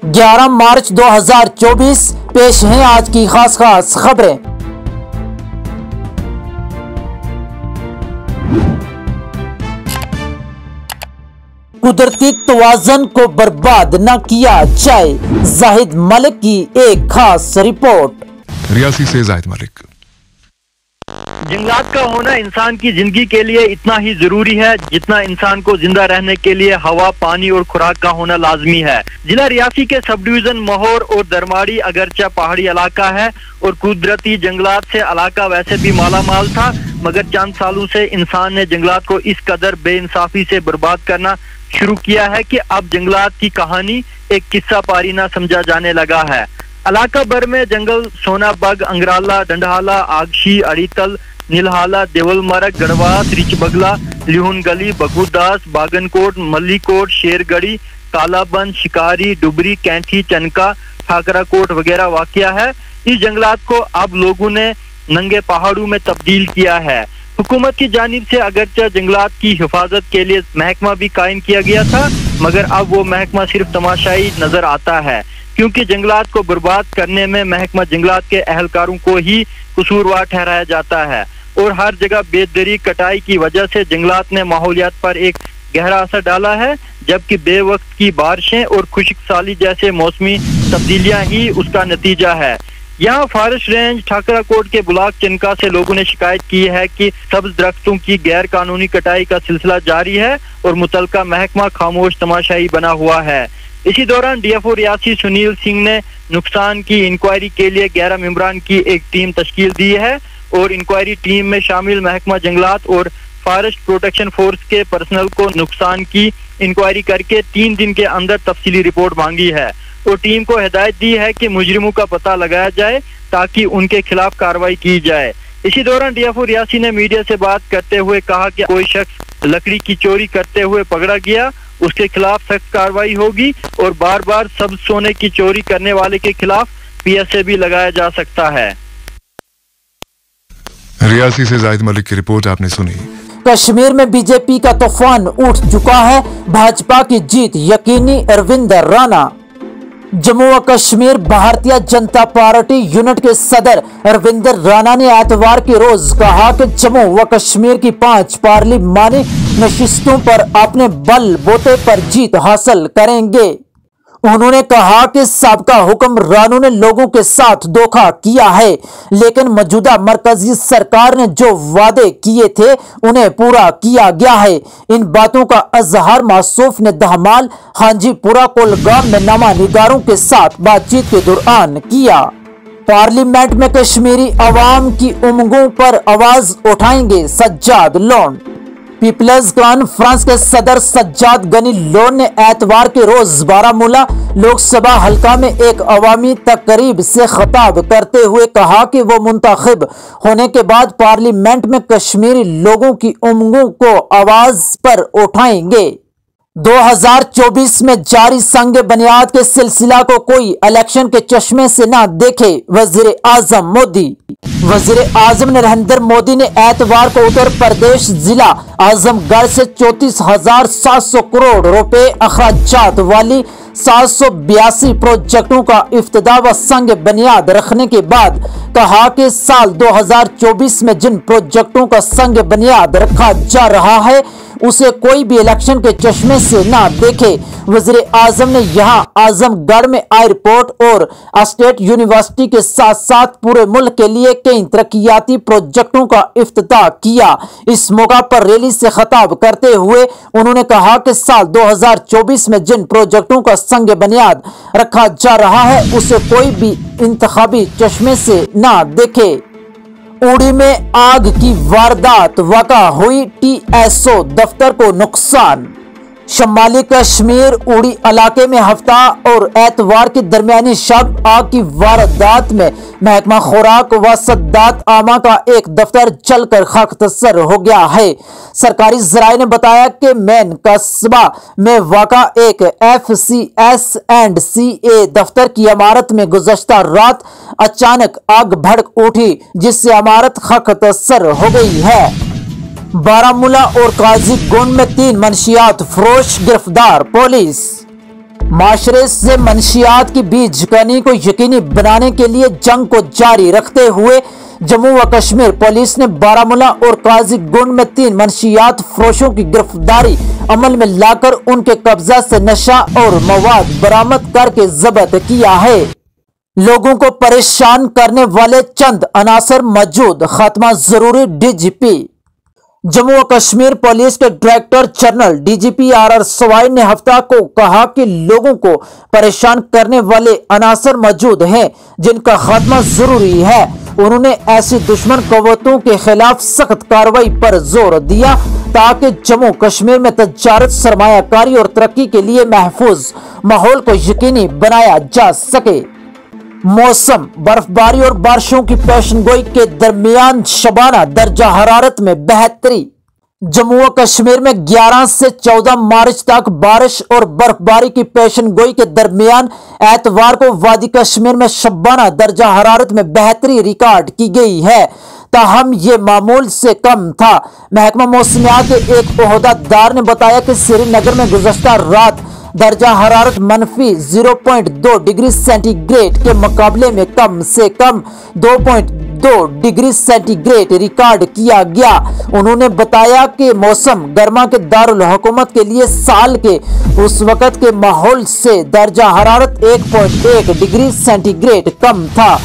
11 मार्च 2024 पेश हैं आज की खास खबरें। कुदरती तवाज़ुन को बर्बाद न किया जाए, जाहिद मलिक की एक खास रिपोर्ट। रियासी से जाहिद मलिक। जंगलात का होना इंसान की जिंदगी के लिए इतना ही जरूरी है जितना इंसान को जिंदा रहने के लिए हवा, पानी और खुराक का होना लाजमी है। जिला रियासी के सब डिवीजन महौर और दरमाड़ी अगरचा पहाड़ी इलाका है और कुदरती जंगलात से इलाका वैसे भी माला माल था, मगर चंद सालों से इंसान ने जंगलात को इस कदर बेइंसाफी से बर्बाद करना शुरू किया है कि अब जंगलात की कहानी एक किस्सा पारी ना समझा जाने लगा है। इलाका भर में जंगल सोनाबग, अंगराला, डंडहाला, आगशी, अड़ीतल, नीलहाला, देवलमरग, गढ़वास, रिच बगला, लिहुन गली, बगुदास, बागनकोट, मल्लीकोट, शेरगढ़ी, कालाबंद, शिकारी, डुबरी, कैंठी, चनका, ठाकराकोट वगैरह वाकिया है। इस जंगलात को अब लोगों ने नंगे पहाड़ों में तब्दील किया है। हुकूमत की जानिब से अगरचे जंगलात की हिफाजत के लिए महकमा भी कायम किया गया था, मगर अब वो महकमा सिर्फ तमाशाई नजर आता है, क्योंकि जंगलात को बर्बाद करने में महकमा जंगलात के अहलकारों को ही कसूरवार ठहराया जाता है और हर जगह बेदरी कटाई की वजह से जंगलात ने माहौलियात पर एक गहरा असर डाला है, जबकि बेवक्त की बारिशें और खुश्क साली जैसे मौसमी तब्दीलियां ही उसका नतीजा है। यहाँ फॉरेस्ट रेंज ठाकराकोट के ब्लॉक चिनका से लोगों ने शिकायत की है कि सब्ज दरख्तों की गैर कानूनी कटाई का सिलसिला जारी है और मुतलका महकमा खामोश तमाशाई बना हुआ है। इसी दौरान डीएफओ रियासी सुनील सिंह ने नुकसान की इंक्वायरी के लिए 11 मेंबरान की एक टीम तश्कील दी है और इंक्वायरी टीम में शामिल महकमा जंगलात और फॉरेस्ट प्रोटेक्शन फोर्स के पर्सनल को नुकसान की इंक्वायरी करके 3 दिन के अंदर तफसीली रिपोर्ट मांगी है और टीम को हिदायत दी है कि मुजरिमों का पता लगाया जाए ताकि उनके खिलाफ कार्रवाई की जाए। इसी दौरान डीएफओ रियासी ने मीडिया से बात करते हुए कहा कि कोई शख्स लकड़ी की चोरी करते हुए पकड़ा गया, उसके खिलाफ सख्त कार्रवाई होगी और बार बार सब्ज सोने की चोरी करने वाले के खिलाफ पीएसए भी लगाया जा सकता है। रियासी से जाहिद मलिक की रिपोर्ट आपने सुनी। कश्मीर में बीजेपी का तूफान उठ चुका है, भाजपा की जीत यकीनी, अरविंद राणा। जम्मू व कश्मीर भारतीय जनता पार्टी यूनिट के सदर अरविंद राणा ने एतवार के रोज कहा कि जम्मू व कश्मीर की 5 पार्लिमानी नशिस्तों पर अपने बल बोते पर जीत हासिल करेंगे। उन्होंने कहा कि साबका हुक्मरानों ने लोगों के साथ धोखा किया है, लेकिन मौजूदा मरकजी सरकार ने जो वादे किए थे उन्हें पूरा किया गया है। इन बातों का इजहार मासूफ ने दहमाल हांजीपुरा कोलगाम में नमा-निगारों के साथ बातचीत के दौरान किया। पार्लियामेंट में कश्मीरी अवाम की उमंगों पर आवाज उठाएंगे सज्जाद लोन। पीपल्स कॉन्फ्रेंस के सदर सज्जाद गनी लोन ने एतवार के रोज बारामूला लोकसभा हलका में एक अवामी तकरीब से खिताब करते हुए कहा कि वो मुंतखब होने के बाद पार्लियामेंट में कश्मीरी लोगों की उमंगों को आवाज पर उठाएंगे। 2024 में जारी संग बुनियाद के सिलसिला को कोई इलेक्शन के चश्मे से ना देखे, वजीर आजम मोदी। वजीर आजम नरेंद्र मोदी ने एतवार को उत्तर प्रदेश जिला आजमगढ़ से 34,700 करोड़ रुपए अखराजात वाली 782 प्रोजेक्टों का इफ्तिदा व संग बुनियाद रखने के बाद कहा कि साल 2024 में जिन प्रोजेक्टों का संग बुनियाद रखा जा रहा है उसे कोई भी इलेक्शन के चश्मे से ना देखे। वजीर आजम ने यहां आजमगढ़ में एयरपोर्ट और स्टेट यूनिवर्सिटी के साथ साथ पूरे मुल्क के लिए कई तरक्याती प्रोजेक्टों का इफ्तिताह किया। इस मौका पर रैली से खिताब करते हुए उन्होंने कहा कि साल 2024 में जिन प्रोजेक्टों का संग बुनियाद रखा जा रहा है उसे कोई भी इंतखाबी चश्मे से ना देखे। उड़ी में आग की वारदात वाक़ा हुई, टीएसओ दफ्तर को नुकसान। शमाली कश्मीर उड़ी इलाके में हफ्ता और एतवार की दरमियानी शब आग की वारदात में महकमा खुराक व सद्दात आमा का एक दफ्तर जलकर खाकतसर हो गया है। सरकारी जराये ने बताया कि मेन कस्बा में वाक़ा एक FCS&CA दफ्तर की इमारत में गुज़श्ता रात अचानक आग भड़क उठी, जिससे इमारत खाकतसर हो गई है। बारामूला और काजीगुंड में 3 मनशियात फरोश गिरफ्तार, पुलिस। معاشرے سے منشیات کی بیج کنی کو یقینی بنانے کے لیے جنگ کو جاری رکھتے ہوئے جموں و کشمیر پولیس نے بارامولہ اور قاضی گنڈ میں 3 منشیات فروشوں کی گرفتاری عمل میں لا کر ان کے قبضہ سے نشہ اور مواد برآمد کر کے ضبط کیا ہے۔ لوگوں کو پریشان کرنے والے چند عناصر موجود، خاتمہ ضروری۔ ڈی جی پی جموں و کشمیر پولیس کے director general D G P R R Swain نے ہفتہ کو کہا کہ لوگوں کو پریشان کرنے والے عناصر موجود ہیں جن کا خاتمہ ضروری ہے۔ انہوں نے ایسی دشمن قوتوں کے خلاف سخت کارروائی پر زور دیا تاکہ جموں کشمیر میں تجارت، سرمایہ کاری اور ترقی کے لیے محفوظ ماحول کو یقینی بنایا جا سکے۔ موسم، برف باری اور بارشوں کی پیشن گوئی کے درمیان شبانہ درجہ حرارت میں بہتری۔ جموں و کشمیر میں 11 سے 14 مارچ تک بارش اور برف باری کی پیشن گوئی کے درمیان اتوار کو وادی کشمیر میں شبانہ درجہ حرارت میں بہتری ریکارڈ کی گئی ہے، تاہم یہ معمول سے کم تھا۔ محکمہ موسمیات کے ایک عہدیدار نے بتایا کہ سری نگر میں گزشتہ رات درجہ حرارت -0.2 ڈگری سینٹی گریڈ کے مقابلے میں کم سے کم 2.2 ڈگری سینٹی گریڈ ریکارڈ کیا گیا۔ انہوں نے بتایا کہ موسم گرما کے دارالحکومت کے لیے سال کے اس وقت کے ماحول سے درجہ حرارت 1.1 ڈگری سینٹی گریڈ کم تھا۔